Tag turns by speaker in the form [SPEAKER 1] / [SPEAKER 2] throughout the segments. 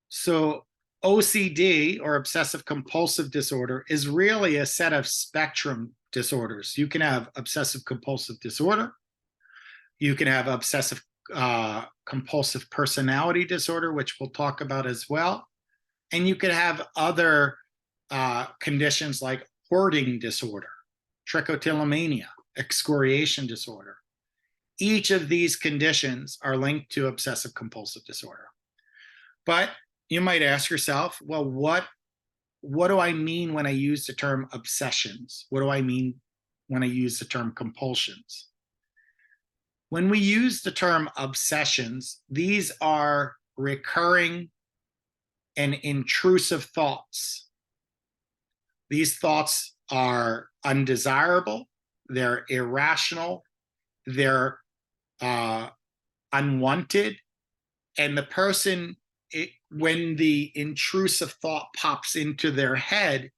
[SPEAKER 1] So OCD, or obsessive compulsive disorder, is really a set of spectrum disorders. You can have obsessive compulsive disorder, you can have obsessive compulsive personality disorder, which we'll talk about as well, and you could have other conditions like hoarding disorder, trichotillomania, excoriation disorder. Each of these conditions are linked to obsessive compulsive disorder. But you might ask yourself, well, what do I mean when I use the term obsessions? What do I mean when I use the term compulsions? When we use the term obsessions, these are recurring and intrusive thoughts. These thoughts are undesirable, they're irrational, they're unwanted, and the person, when the intrusive thought pops into their head,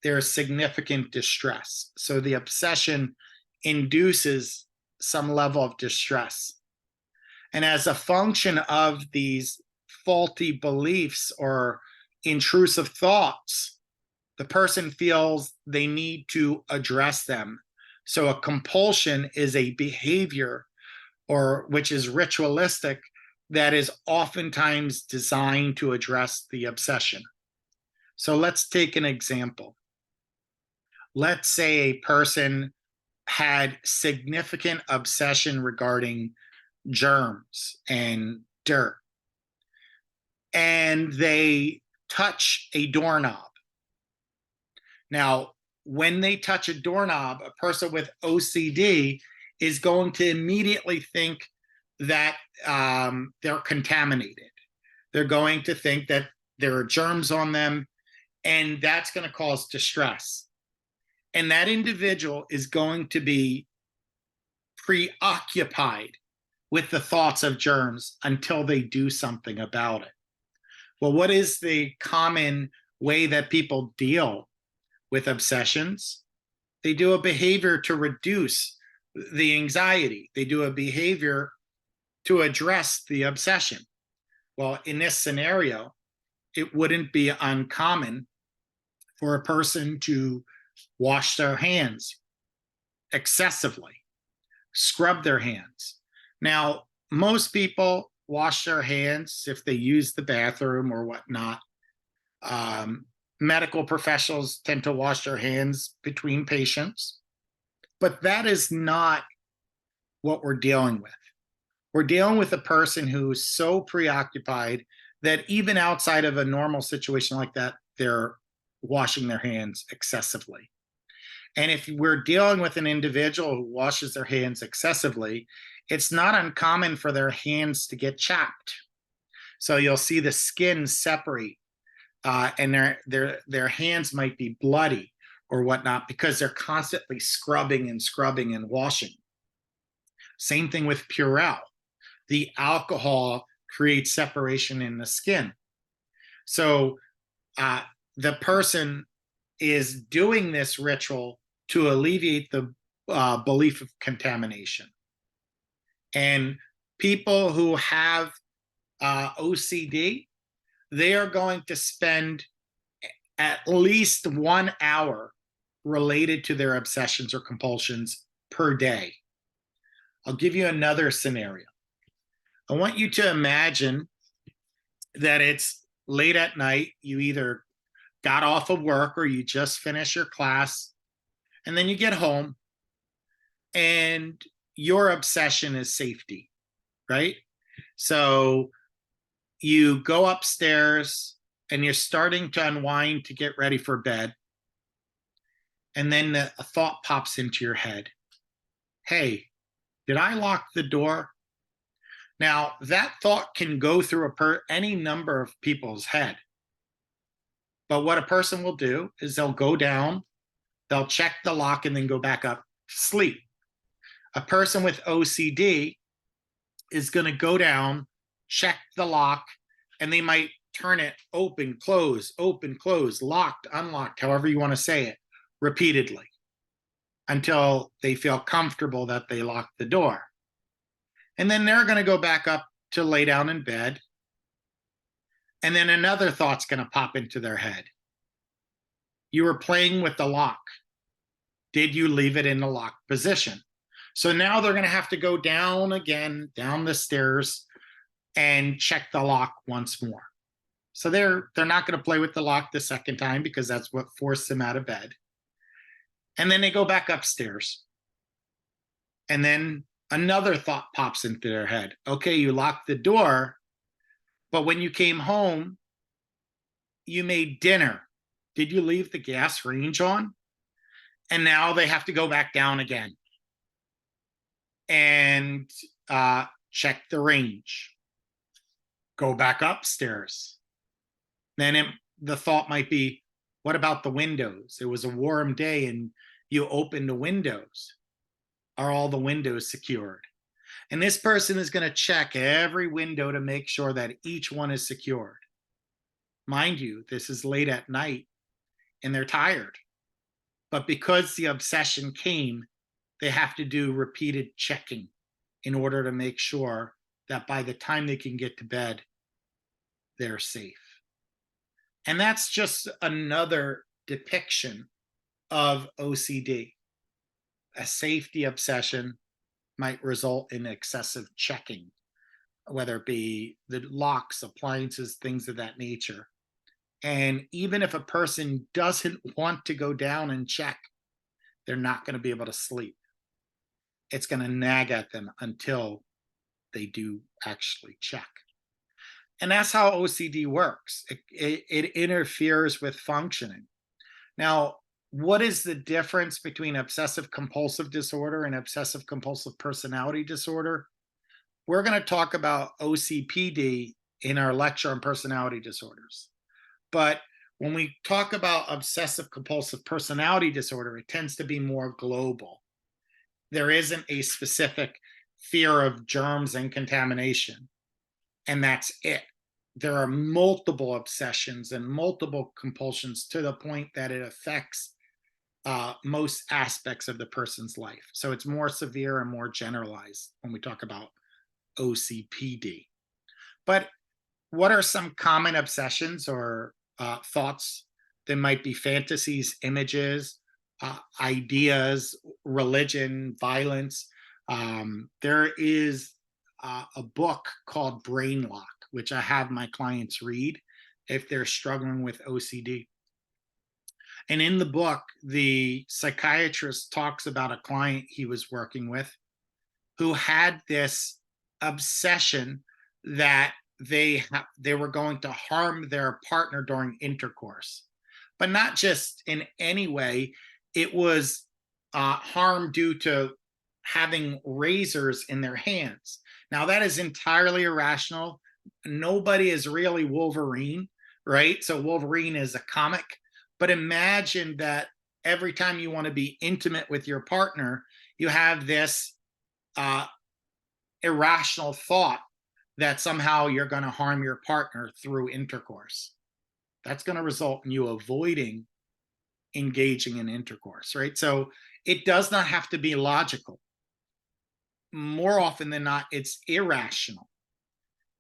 [SPEAKER 1] there's significant distress. So the obsession induces some level of distress. And as a function of these faulty beliefs or intrusive thoughts, the person feels they need to address them. So a compulsion is a behavior or which is ritualistic that is oftentimes designed to address the obsession. So let's take an example. Let's say a person had significant obsession regarding germs and dirt, and they touch a doorknob. Now, when they touch a doorknob, a person with OCD is going to immediately think that they're contaminated. They're going to think that there are germs on them, and that's going to cause distress. And that individual is going to be preoccupied with the thoughts of germs until they do something about it. Well, what is the common way that people deal with obsessions? They do a behavior to reduce the anxiety. They do a behavior to address the obsession. Well, in this scenario, it wouldn't be uncommon for a person to wash their hands excessively, scrub their hands. Now, most people wash their hands if they use the bathroom or whatnot. Medical professionals tend to wash their hands between patients, but that is not what we're dealing with. We're dealing with a person who's so preoccupied that even outside of a normal situation like that, they're washing their hands excessively. And if we're dealing with an individual who washes their hands excessively, it's not uncommon for their hands to get chapped. So you'll see the skin separate, and their hands might be bloody or whatnot because they're constantly scrubbing and washing. Same thing with Purell. The alcohol creates separation in the skin. So the person is doing this ritual to alleviate the belief of contamination. And people who have OCD, they are going to spend at least 1 hour related to their obsessions or compulsions per day. I'll give you another scenario. I want you to imagine that it's late at night. You either got off of work or you just finished your class, and then you get home and your obsession is safety, right? So you go upstairs and you're starting to unwind to get ready for bed. And then a thought pops into your head. Hey, did I lock the door? Now, that thought can go through any number of people's head. But what a person will do is they'll go down, they'll check the lock, and then go back up to sleep. A person with OCD is going to go down, check the lock, and they might turn it open, close, locked, unlocked, however you want to say it, repeatedly until they feel comfortable that they locked the door. And then they're going to go back up to lay down in bed. And then another thought's going to pop into their head. You were playing with the lock. Did you leave it in the locked position? So now they're going to have to go down again, down the stairs, and check the lock once more. So they're not going to play with the lock the second time because that's what forced them out of bed. And then they go back upstairs. And then another thought pops into their head. Okay, you locked the door, but when you came home, you made dinner. Did you leave the gas range on? And now they have to go back down again and check the range. Go back upstairs. Then the thought might be, what about the windows? It was a warm day and you opened the windows. Are all the windows secured? And this person is going to check every window to make sure that each one is secured. Mind you, this is late at night and they're tired. But because the obsession came, they have to do repeated checking in order to make sure that by the time they can get to bed, they're safe. And that's just another depiction of OCD. A safety obsession might result in excessive checking, whether it be the locks, appliances, things of that nature. And even if a person doesn't want to go down and check, they're not going to be able to sleep. It's going to nag at them until they do actually check. And that's how OCD works. It interferes with functioning. Now, what is the difference between obsessive compulsive disorder and obsessive compulsive personality disorder? We're going to talk about OCPD in our lecture on personality disorders. But when we talk about obsessive compulsive personality disorder, it tends to be more global. There isn't a specific fear of germs and contamination, and that's it. There are multiple obsessions and multiple compulsions to the point that it affects most aspects of the person's life. So it's more severe and more generalized when we talk about OCPD. But what are some common obsessions or thoughts? There might be fantasies, images, ideas, religion, violence. There is a book called Brain Lock, which I have my clients read if they're struggling with OCD. And in the book, the psychiatrist talks about a client he was working with who had this obsession that they were going to harm their partner during intercourse, but not just in any way. It was harm due to having razors in their hands. Now that is entirely irrational. Nobody is really Wolverine, right? So Wolverine is a comic, but imagine that every time you want to be intimate with your partner, you have this irrational thought that somehow you're going to harm your partner through intercourse. That's going to result in you avoiding engaging in intercourse, right? So it does not have to be logical. More often than not, it's irrational.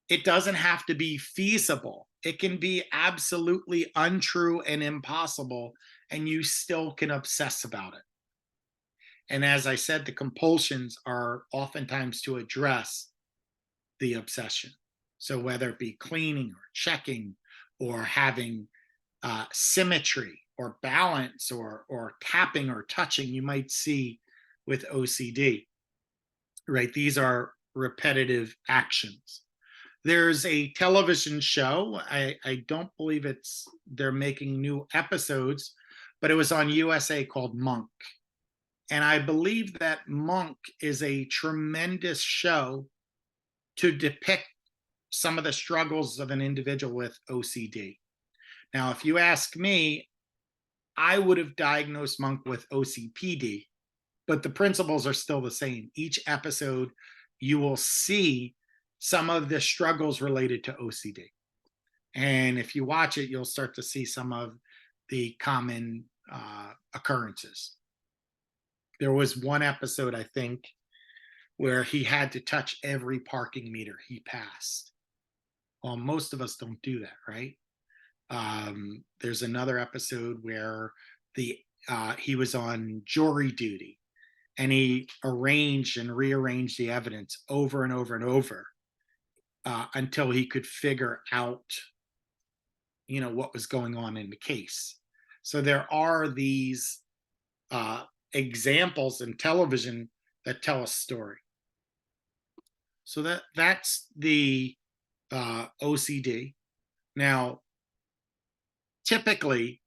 [SPEAKER 1] It doesn't have to be feasible. It can be absolutely untrue and impossible, and you still can obsess about it. And as I said, the compulsions are oftentimes to address the obsession. So whether it be cleaning or checking or having symmetry or balance or tapping or touching, you might see with OCD, right? These are repetitive actions. There's a television show. I don't believe they're making new episodes, but it was on USA called Monk. And I believe that Monk is a tremendous show to depict some of the struggles of an individual with OCD. Now, if you ask me, I would have diagnosed Monk with OCPD, but the principles are still the same. Each episode, you will see some of the struggles related to OCD. And if you watch it, you'll start to see some of the common occurrences. There was one episode, I think, where he had to touch every parking meter he passed. Well, most of us don't do that, right? There's another episode where the he was on jury duty, and he arranged and rearranged the evidence over and over and over until he could figure out, what was going on in the case. So there are these uh, examples in television that tell a story. So that's the OCD. Now, typically,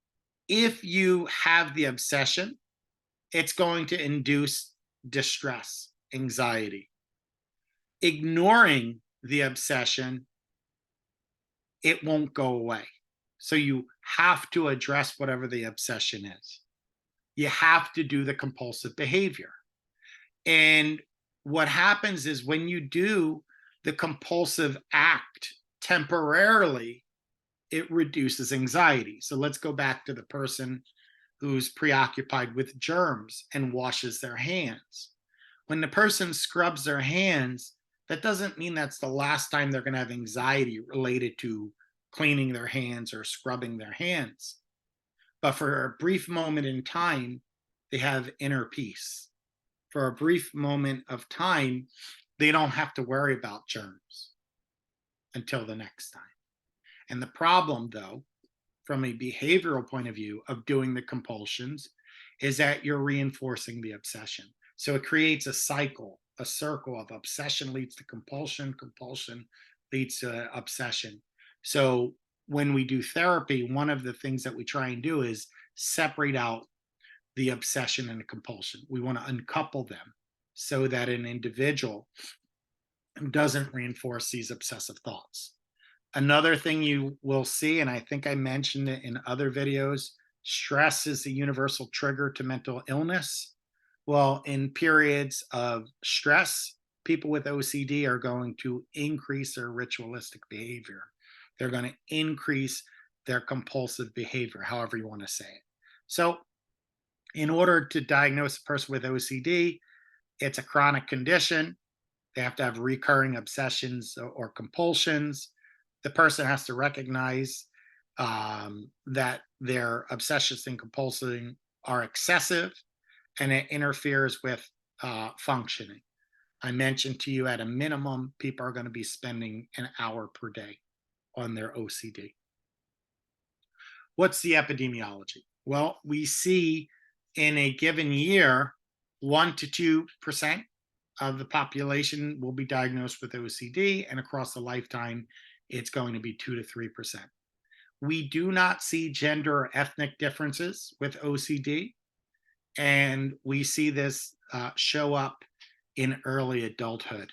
[SPEAKER 1] if you have the obsession, it's going to induce distress, anxiety. Ignoring the obsession, it won't go away. So you have to address whatever the obsession is. You have to do the compulsive behavior. And what happens is when you do the compulsive act temporarily, it reduces anxiety. So let's go back to the person who's preoccupied with germs and washes their hands. When the person scrubs their hands, that doesn't mean that's the last time they're going to have anxiety related to cleaning their hands or scrubbing their hands. But for a brief moment in time, they have inner peace. For a brief moment of time, they don't have to worry about germs until the next time. And the problem, though, from a behavioral point of view of doing the compulsions, is that you're reinforcing the obsession. So it creates a cycle, a circle of obsession leads to compulsion, compulsion leads to obsession. So when we do therapy, one of the things that we try and do is separate out the obsession and the compulsion. We want to uncouple them so that an individual doesn't reinforce these obsessive thoughts. Another thing you will see, and I think I mentioned it in other videos, stress is the universal trigger to mental illness. Well, in periods of stress, people with OCD are going to increase their ritualistic behavior. They're going to increase their compulsive behavior, however you want to say it. So, in order to diagnose a person with OCD, it's a chronic condition. They have to have recurring obsessions or compulsions. The person has to recognize that their obsessions and compulsions are excessive and it interferes with functioning. I mentioned to you at a minimum, people are going to be spending an hour per day on their OCD. What's the epidemiology? Well, we see in a given year, 1 to 2% of the population will be diagnosed with OCD, and across the lifetime, it's going to be 2 to 3%. We do not see gender or ethnic differences with OCD, and we see this show up in early adulthood.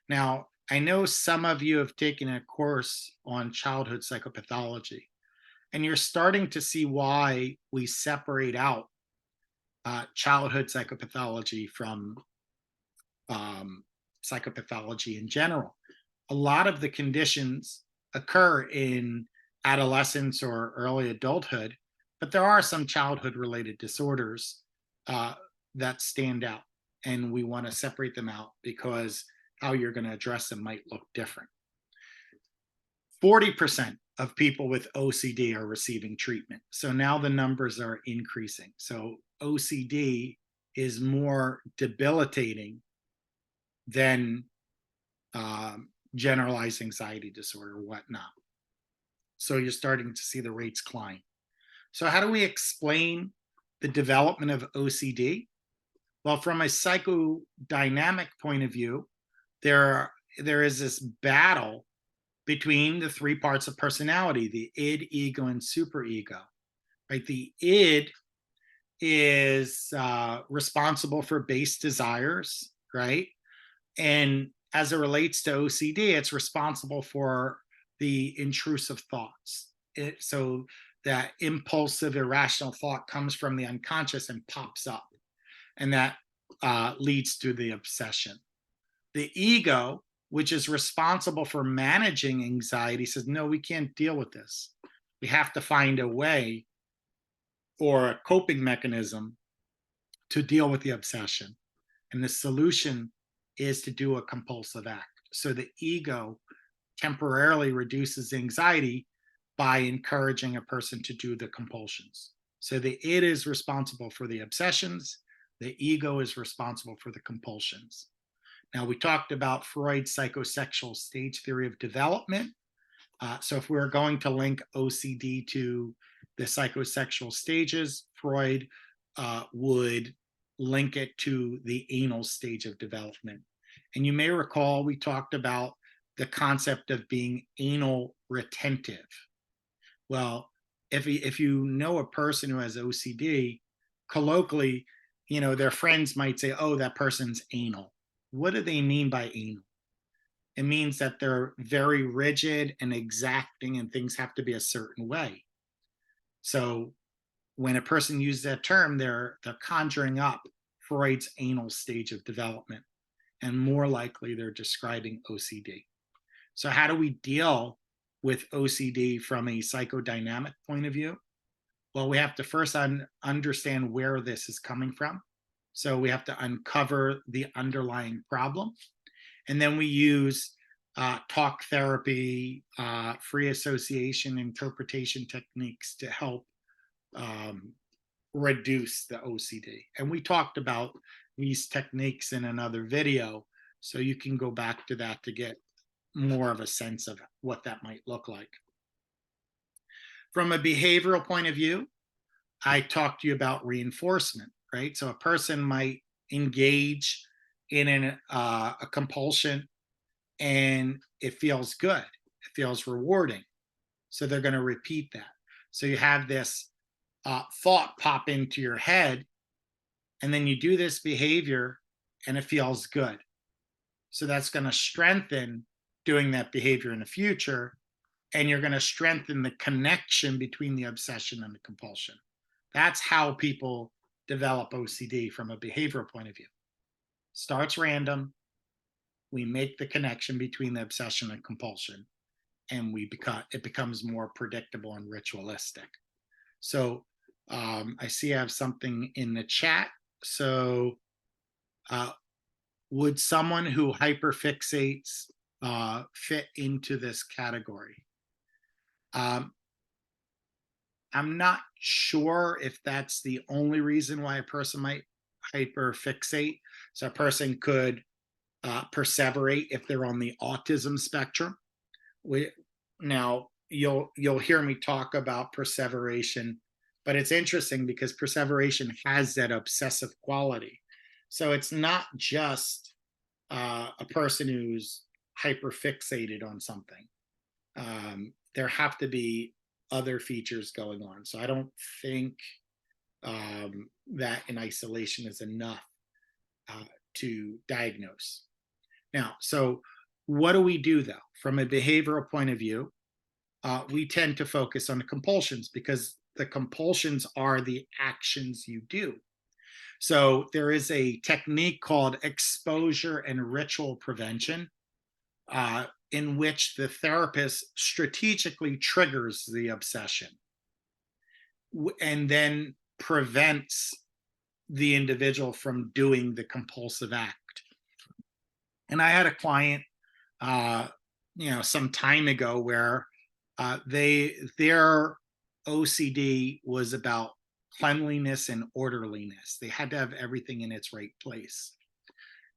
[SPEAKER 1] Now, I know some of you have taken a course on childhood psychopathology, and you're starting to see why we separate out childhood psychopathology from psychopathology in general. A lot of the conditions occur in adolescence or early adulthood, but there are some childhood related disorders that stand out, and we want to separate them out because how you're going to address them might look different. 40% of people with OCD are receiving treatment. So now the numbers are increasing. So OCD is more debilitating than generalized anxiety disorder or whatnot. So you're starting to see the rates climb. So how do we explain the development of OCD? Well, from a psychodynamic point of view, there is this battle between the three parts of personality, the id, ego, and superego. Right? The id is responsible for base desires, right? And as it relates to OCD, it's responsible for the intrusive thoughts. So that impulsive, irrational thought comes from the unconscious and pops up, and that leads to the obsession. The ego, which is responsible for managing anxiety, says, no, we can't deal with this. We have to find a way or a coping mechanism to deal with the obsession. And the solution is to do a compulsive act. So the ego temporarily reduces anxiety by encouraging a person to do the compulsions. So the id is responsible for the obsessions, the ego is responsible for the compulsions. Now, we talked about Freud's psychosexual stage theory of development. So if we were going to link OCD to the psychosexual stages, Freud would link it to the anal stage of development. And you may recall we talked about the concept of being anal retentive. Well, if you know a person who has OCD, colloquially, their friends might say, "Oh, that person's anal." What do they mean by anal? It means that they're very rigid and exacting, and things have to be a certain way. So when a person uses that term, they're conjuring up Freud's anal stage of development, and more likely they're describing OCD. So how do we deal with OCD from a psychodynamic point of view? Well, we have to first understand where this is coming from. So we have to uncover the underlying problem. And then we use talk therapy, free association, interpretation techniques to help reduce the OCD. And we talked about these techniques in another video. So you can go back to that to get more of a sense of what that might look like. From a behavioral point of view, I talked to you about reinforcement, right? So a person might engage in a compulsion and it feels good, it feels rewarding. So they're going to repeat that. So you have this thought pop into your head, and then you do this behavior and it feels good. So that's going to strengthen doing that behavior in the future, and you're going to strengthen the connection between the obsession and the compulsion. That's how people develop OCD from a behavioral point of view. Starts random, we make the connection between the obsession and compulsion, and it becomes more predictable and ritualistic. So I see I have something in the chat. So would someone who hyperfixates fit into this category? I'm not sure if that's the only reason why a person might hyperfixate. So a person could perseverate if they're on the autism spectrum. Now you'll hear me talk about perseveration, but it's interesting because perseveration has that obsessive quality. So it's not just a person who's hyperfixated on something. There have to be other features going on. So I don't think that in isolation is enough to diagnose. Now, so what do we do though? From a behavioral point of view, we tend to focus on the compulsions because the compulsions are the actions you do. So there is a technique called exposure and ritual prevention, in which the therapist strategically triggers the obsession and then prevents the individual from doing the compulsive act. And I had a client, some time ago where their OCD was about cleanliness and orderliness. They had to have everything in its right place.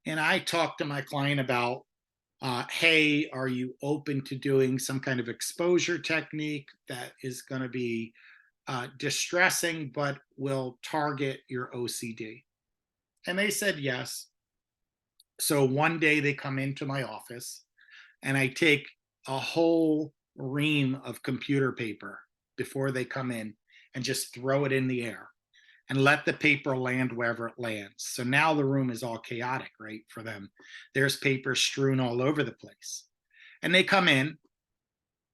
[SPEAKER 1] And I talked to my client about, hey, are you open to doing some kind of exposure technique that is going to be distressing but will target your OCD? And they said yes. So one day they come into my office and I take a whole ream of computer paper before they come in and just throw it in the air and let the paper land wherever it lands. So now the room is all chaotic, right, for them. There's paper strewn all over the place. And they come in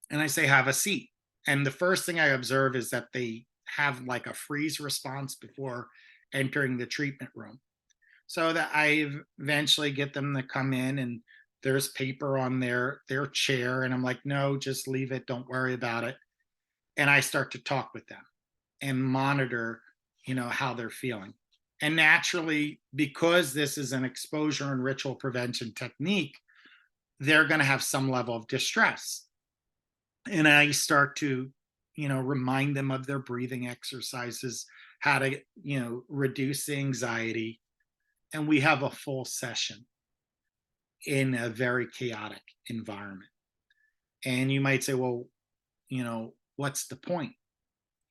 [SPEAKER 1] and I say, have a seat. And the first thing I observe is that they have like a freeze response before entering the treatment room. So that I eventually get them to come in and there's paper on their chair. And I'm like, no, just leave it. Don't worry about it. And I start to talk with them and monitor, how they're feeling. And naturally, because this is an exposure and ritual prevention technique, they're going to have some level of distress. And I start to, remind them of their breathing exercises, how to, reduce the anxiety. And we have a full session in a very chaotic environment. And you might say, well, what's the point?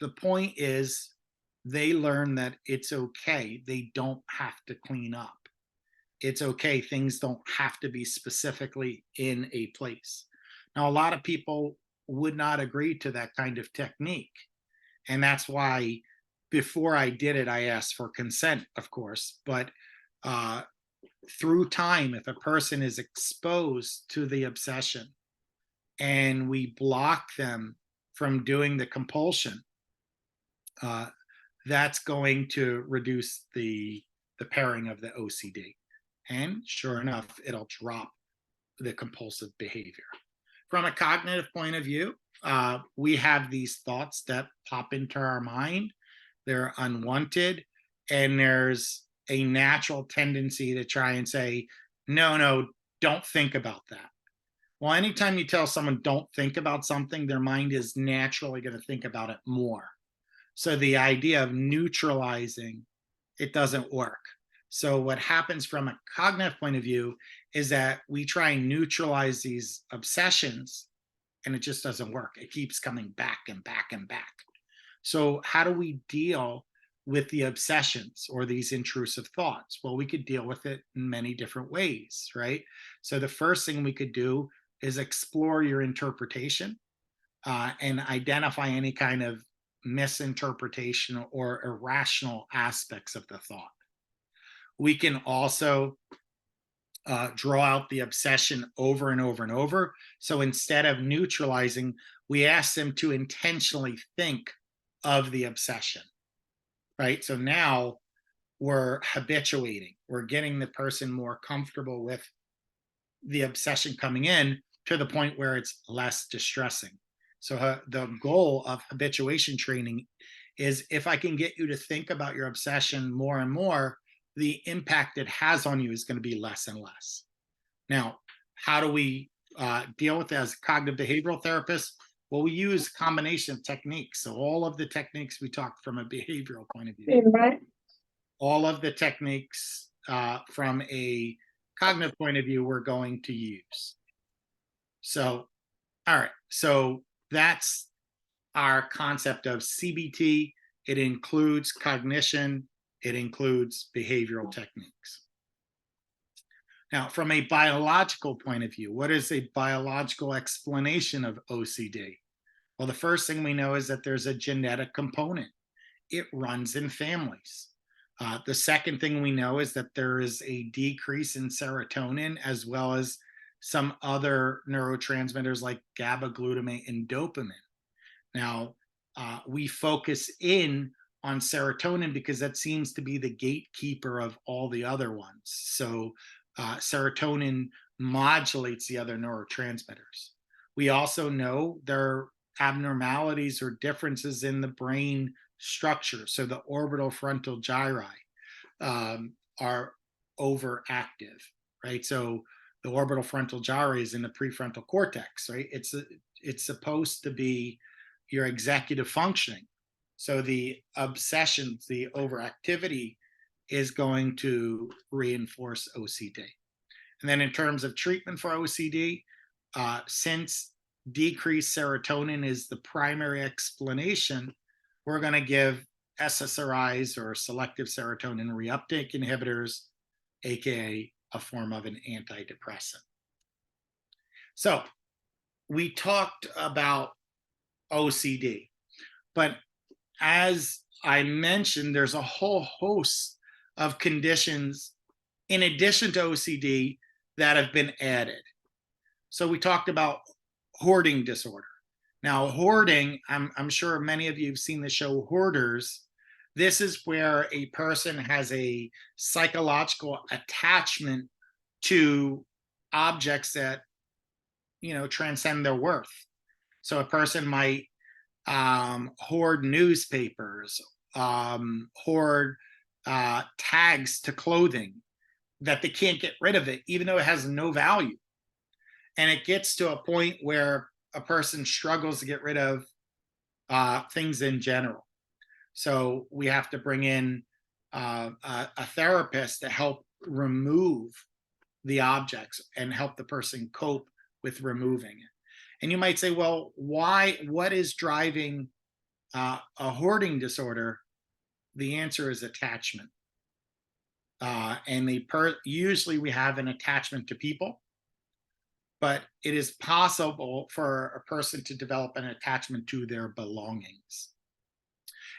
[SPEAKER 1] The point is they learn that it's okay. They don't have to clean up. It's okay. Things don't have to be specifically in a place. Now, a lot of people would not agree to that kind of technique. And that's why before I did it, I asked for consent, of course. But uh, through time, if a person is exposed to the obsession and we block them from doing the compulsion, that's going to reduce the pairing of the OCD. And sure enough, it'll drop the compulsive behavior. From a cognitive point of view, we have these thoughts that pop into our mind. They're unwanted, and there's a natural tendency to try and say, no, don't think about that. Well, anytime you tell someone don't think about something, their mind is naturally going to think about it more. So the idea of neutralizing it doesn't work. So what happens from a cognitive point of view is that we try and neutralize these obsessions, and it just doesn't work. It keeps coming back and back and back. So how do we deal with the obsessions or these intrusive thoughts? Well, we could deal with it in many different ways, right? So the first thing we could do is explore your interpretation and identify any kind of misinterpretation or irrational aspects of the thought. We can also draw out the obsession over and over and over. So instead of neutralizing, we ask them to intentionally think of the obsession, right? So now we're habituating, we're getting the person more comfortable with the obsession coming in to the point where it's less distressing. So the goal of habituation training is if I can get you to think about your obsession more and more, the impact it has on you is going to be less and less. Now, how do we deal with it as a cognitive behavioral therapist? Well, we use a combination of techniques. So all of the techniques we talked from a behavioral point of view, all of the techniques from a cognitive point of view, we're going to use. So, all right. So that's our concept of CBT. It includes cognition. It includes behavioral techniques. Now, from a biological point of view, what is a biological explanation of OCD? Well, the first thing we know is that there's a genetic component. It runs in families. The second thing we know is that there is a decrease in serotonin as well as some other neurotransmitters like GABA, glutamate, and dopamine. Now, we focus in on serotonin because that seems to be the gatekeeper of all the other ones. So serotonin modulates the other neurotransmitters. We also know there are abnormalities or differences in the brain structure. So the orbital frontal gyri are overactive, right? So the orbital frontal gyri is in the prefrontal cortex, right? It's supposed to be your executive functioning. So the obsessions, the overactivity is going to reinforce OCD. And then in terms of treatment for OCD, since decreased serotonin is the primary explanation, we're going to give SSRIs or selective serotonin reuptake inhibitors, aka a form of an antidepressant. So we talked about OCD, but as I mentioned, there's a whole host of conditions in addition to OCD that have been added. So we talked about hoarding disorder. Now, hoarding, I'm sure many of you have seen the show Hoarders. This is where a person has a psychological attachment to objects that, transcend their worth. So a person might hoard newspapers, hoard tags to clothing that they can't get rid of it, even though it has no value. And it gets to a point where a person struggles to get rid of things in general. So we have to bring in a therapist to help remove the objects and help the person cope with removing it. And you might say, well, why? What is driving a hoarding disorder? The answer is attachment. And usually we have an attachment to people, but it is possible for a person to develop an attachment to their belongings,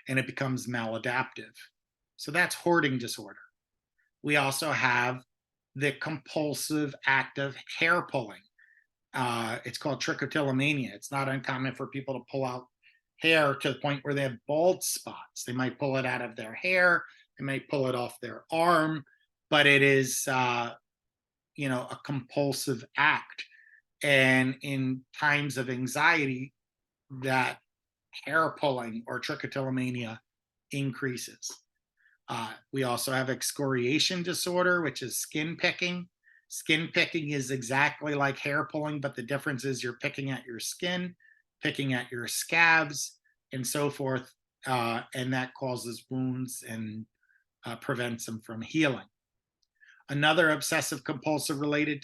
[SPEAKER 1] and it becomes maladaptive. So that's hoarding disorder. We also have the compulsive active hair pulling. It's called trichotillomania. It's not uncommon for people to pull out hair to the point where they have bald spots. They might pull it out of their hair, they might pull it off their arm, but it is, a compulsive act. And in times of anxiety, that hair pulling or trichotillomania increases. We also have excoriation disorder, which is skin picking. Skin picking is exactly like hair pulling, but the difference is you're picking at your skin, picking at your scabs, and so forth. And that causes wounds and prevents them from healing. Another obsessive compulsive related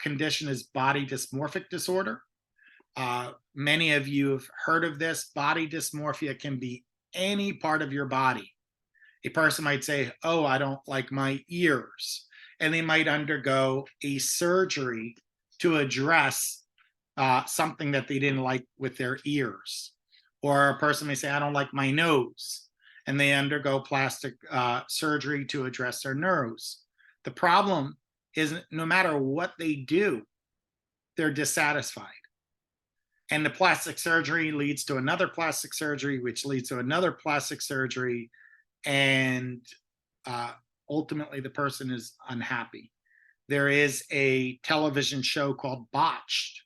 [SPEAKER 1] condition is body dysmorphic disorder. Many of you have heard of this. Body dysmorphia can be any part of your body. A person might say, oh, I don't like my ears. And they might undergo a surgery to address something that they didn't like with their ears. Or a person may say, I don't like my nose. And they undergo plastic surgery to address their nose. The problem is no matter what they do, they're dissatisfied. And the plastic surgery leads to another plastic surgery, which leads to another plastic surgery. And ultimately, the person is unhappy. There is a television show called Botched,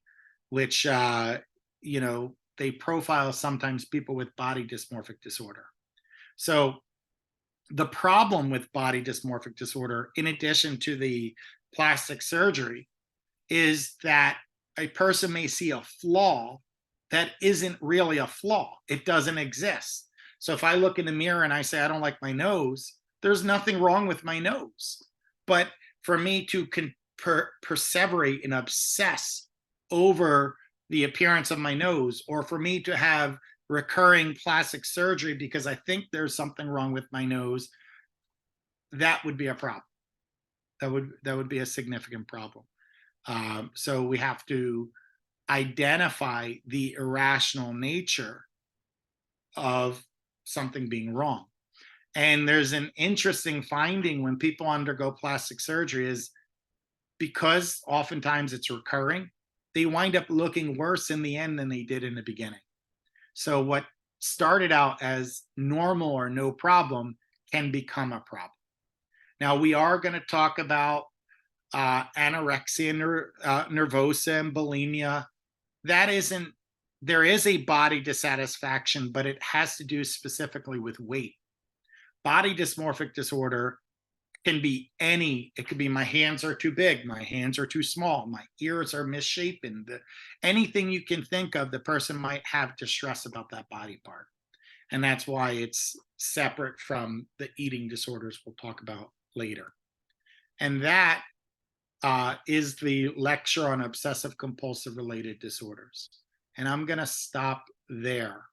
[SPEAKER 1] which, they profile sometimes people with body dysmorphic disorder. So the problem with body dysmorphic disorder, in addition to the plastic surgery, is that a person may see a flaw that isn't really a flaw. It doesn't exist. So if I look in the mirror and I say, I don't like my nose, there's nothing wrong with my nose. But for me to perseverate and obsess over the appearance of my nose, or for me to have recurring plastic surgery because I think there's something wrong with my nose, that would be a problem. That would be a significant problem. So we have to identify the irrational nature of something being wrong. And there's an interesting finding when people undergo plastic surgery is because oftentimes it's recurring, they wind up looking worse in the end than they did in the beginning. So what started out as normal or no problem can become a problem. Now, we are going to talk about anorexia nervosa and bulimia. There is a body dissatisfaction, but it has to do specifically with weight. Body dysmorphic disorder can be it could be my hands are too big, my hands are too small, my ears are misshapen. Anything you can think of, the person might have distress about that body part. And that's why it's separate from the eating disorders we'll talk about later. And that is the lecture on obsessive compulsive related disorders. And I'm going to stop there.